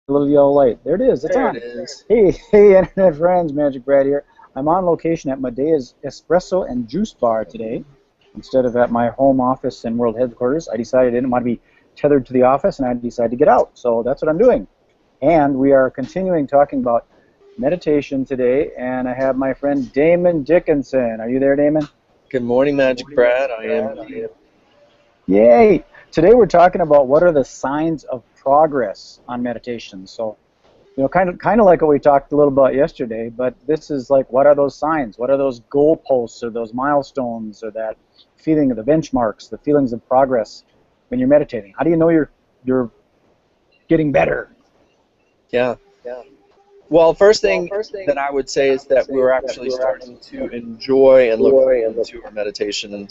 little yellow light. There it is. It's There it on. is. Hey, internet friends, Magic Brad here. I'm on location at Medea's Espresso and Juice Bar today. Instead of at my home office and world headquarters, I decided I didn't want to be tethered to the office, and I decided to get out. So that's what I'm doing. And we are continuing talking about meditation today, and I have my friend Damon Dickinson. Are you there, Damon? Good morning, Magic Brad. I am indeed. Yay! Today we're talking about what are the signs of progress on meditation. So, kind of like what we talked a little about yesterday, but this is like, what are those signs? What are those goalposts or those milestones or that feeling of the benchmarks, the feelings of progress when you're meditating? How do you know you're getting better? Yeah. Well, first thing that I would say is that we're actually starting to enjoy and look forward to our meditation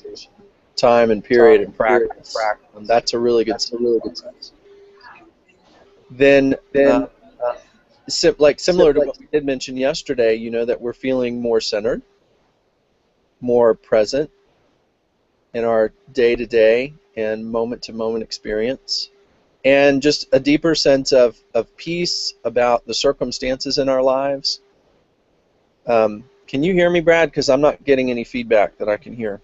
time and period and practice. That's a really good sign. Then, similar to what we did mention yesterday, that we're feeling more centered, more present in our day-to-day and moment-to-moment experience, and just a deeper sense of peace about the circumstances in our lives. Can you hear me, Brad? Because I'm not getting any feedback that I can hear.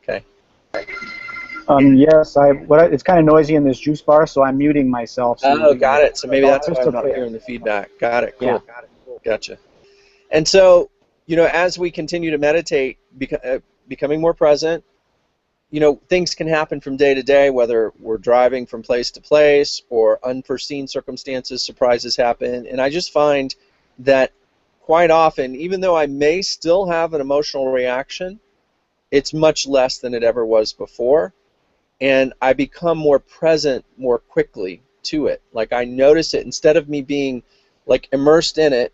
Okay. Yes, it's kind of noisy in this juice bar, so I'm muting myself. Oh, got it. So maybe that's why I'm not hearing the feedback. Got it. Cool. Yeah. Gotcha. And so, as we continue to meditate, becoming more present, things can happen from day to day, whether we're driving from place to place or unforeseen circumstances, surprises happen. And I just find that quite often, even though I may still have an emotional reaction, it's much less than it ever was before. And I become more present more quickly to it. Like, I notice it. Instead of me being like immersed in it,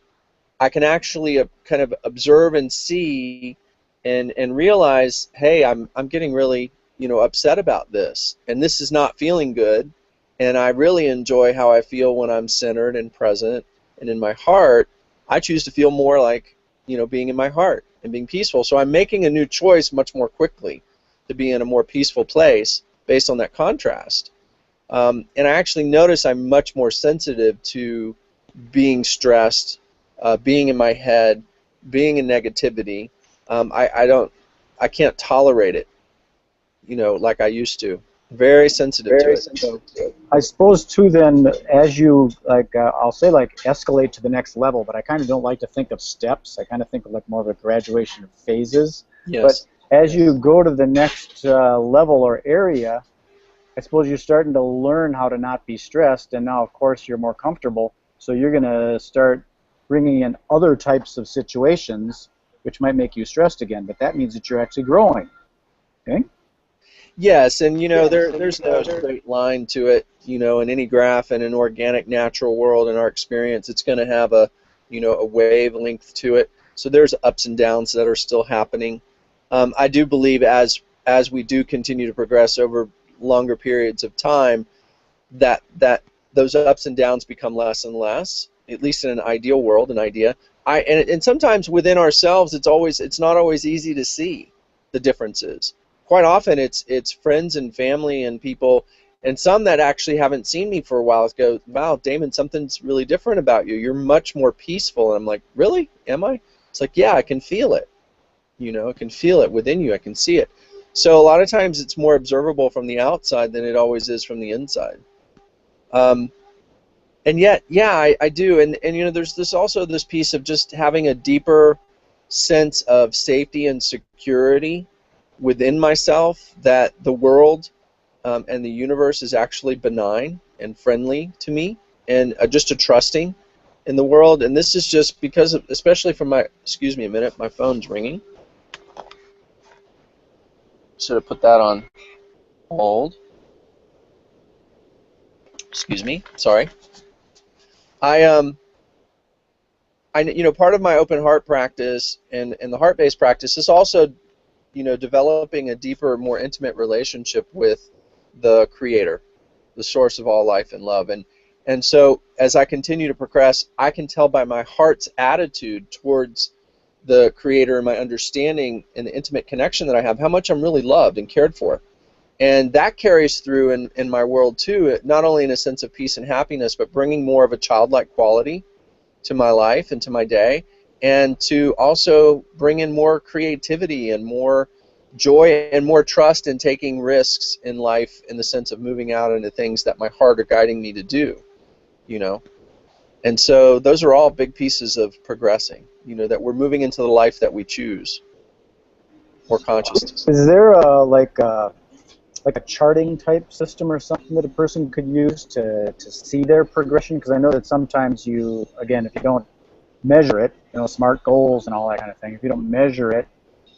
I can actually kind of observe and see and realize, hey, I'm getting really upset about this, and this is not feeling good, and I really enjoy how I feel when I'm centered and present and in my heart. I choose to feel more like being in my heart and being peaceful. So I'm making a new choice much more quickly to be in a more peaceful place based on that contrast. And I actually notice I'm much more sensitive to being stressed, being in my head, being in negativity. I can't tolerate it, like I used to. Very sensitive to it. So, I suppose too, then, as you I'll say escalate to the next level, but I kind of don't like to think of steps. I kind of think of more of a graduation of phases. yes. But as you go to the next level or area, I suppose you're starting to learn how to not be stressed, and now, of course, you're more comfortable. So you're going to start bringing in other types of situations which might make you stressed again, but that means that you're actually growing. Okay? Yes, and there's no straight line to it. In any graph in an organic natural world, in our experience, it's going to have a wavelength to it. So there's ups and downs that are still happening. I do believe as we do continue to progress over longer periods of time, that those ups and downs become less and less. At least in an ideal world, an idea. And sometimes within ourselves, it's not always easy to see the differences. Quite often it's friends and family and people, and some that actually haven't seen me for a while go, wow, Damon, something's really different about you. You're much more peaceful. And I'm like, really? Am I? It's like, yeah, I can feel it. I can feel it within you. I can see it. So a lot of times it's more observable from the outside than it always is from the inside. And yet, yeah, I do. And there's also this piece of just having a deeper sense of safety and security within myself, that the world and the universe is actually benign and friendly to me, and just a trusting in the world. And this is just because of, especially from excuse me a minute, my phone's ringing. Should have put that on hold. Excuse me, sorry. Part of my open heart practice and the heart-based practice is also developing a deeper, more intimate relationship with the Creator, the source of all life and love. And so as I continue to progress, I can tell by my heart's attitude towards the Creator and my understanding and the intimate connection that I have, how much I'm really loved and cared for. And that carries through in my world too, not only in a sense of peace and happiness, but bringing more of a childlike quality to my life and to my day, and to also bring in more creativity and more joy and more trust in taking risks in life, in the sense of moving out into things that my heart are guiding me to do, you know. And so those are all big pieces of progressing, you know, that we're moving into the life that we choose, more consciousness. Is there like a charting type system or something that a person could use to see their progression? Because I know that sometimes you, again, if you don't measure it, you know, SMART goals and all that kind of thing, if you don't measure it,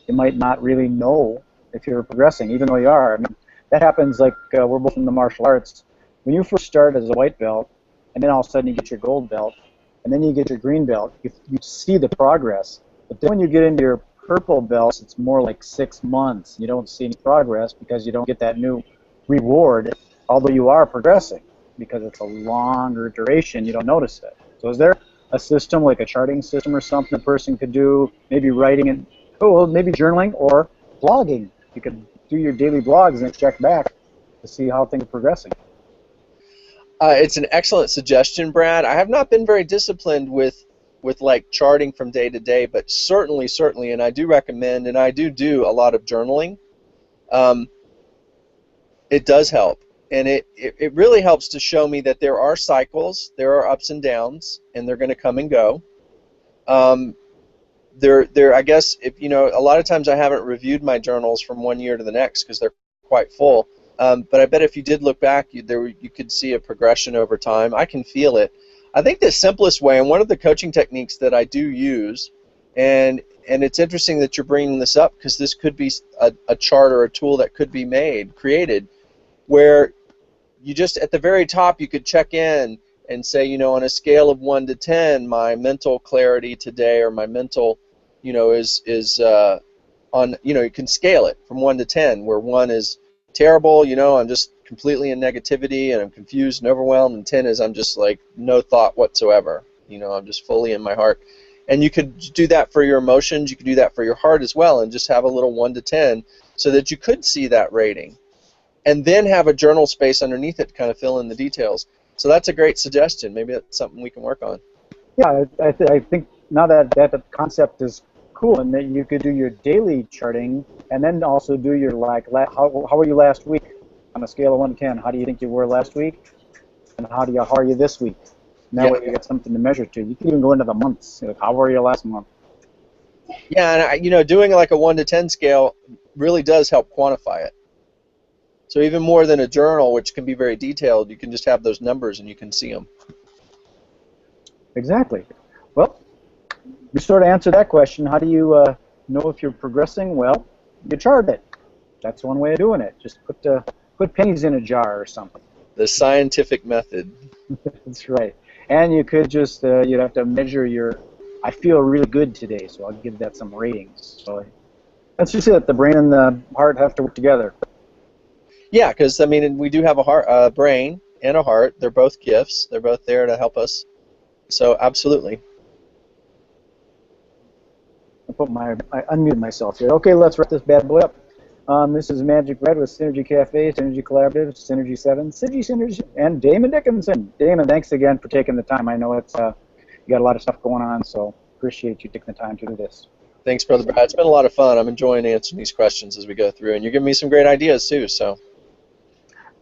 you might not really know if you're progressing, even though you are. I mean, that happens like we're both in the martial arts. When you first start as a white belt, and then all of a sudden you get your gold belt, and then you get your green belt, you see the progress. But then when you get into your purple belts, it's more like 6 months. You don't see any progress because you don't get that new reward, although you are progressing, because it's a longer duration. You don't notice it. So is there a system, like a charting system or something, a person could do, maybe writing and, oh, well, maybe journaling or blogging? You could do your daily blogs and then check back to see how things are progressing. It's an excellent suggestion, Brad. I have not been very disciplined with like charting from day to day, but certainly, and I do recommend, and I do a lot of journaling. It does help, and it really helps to show me that there are cycles, there are ups and downs, and they're going to come and go. I guess, if you know, a lot of times I haven't reviewed my journals from one year to the next because they're quite full. But I bet if you did look back, you could see a progression over time. I can feel it. I think the simplest way, and one of the coaching techniques that I do use, and it's interesting that you're bringing this up, because this could be a chart or a tool that could be created, where you just, at the very top, you could check in and say, you know, on a scale of 1 to 10, my mental clarity today, or my mental, you know, is on, you know, you can scale it from 1 to 10, where 1 is terrible, you know, I'm just completely in negativity and I'm confused and overwhelmed, and 10 is I'm just like no thought whatsoever, you know, I'm just fully in my heart. And you could do that for your emotions, you could do that for your heart as well, and just have a little 1 to 10 so that you could see that rating, and then have a journal space underneath it to kind of fill in the details. So that's a great suggestion. Maybe that's something we can work on. Yeah, I think now that concept is cool, and that you could do your daily charting, and then also do your, like, how were you last week on a scale of 1 to 10? How do you think you were last week, and how are you this week? And that way you get something to measure to. You can even go into the months. Like, how were you last month? Yeah, and you know, doing like a 1 to 10 scale really does help quantify it. So even more than a journal, which can be very detailed, you can just have those numbers and you can see them. Exactly. Well, you sort of answered that question. How do you know if you're progressing? Well, you chart it. That's one way of doing it. Just put pennies in a jar or something. The scientific method. That's right. And you could just, you'd have to measure your, I feel really good today, so I'll give that some ratings. So let's just say that the brain and the heart have to work together. Yeah, because, I mean, we do have a brain and a heart. They're both gifts. They're both there to help us. So absolutely. I unmuted myself here. Okay, let's wrap this bad boy up. This is Magic Red with Synergy Cafe, Synergy Collaborative, Synergy 7, Synergy, and Damon Dickinson. Damon, thanks again for taking the time. I know it's you got a lot of stuff going on, so appreciate you taking the time to do this. Thanks, Brother Brad. It's been a lot of fun. I'm enjoying answering these questions as we go through, and you're giving me some great ideas too. So,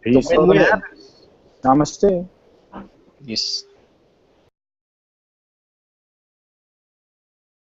peace. Namaste. Peace.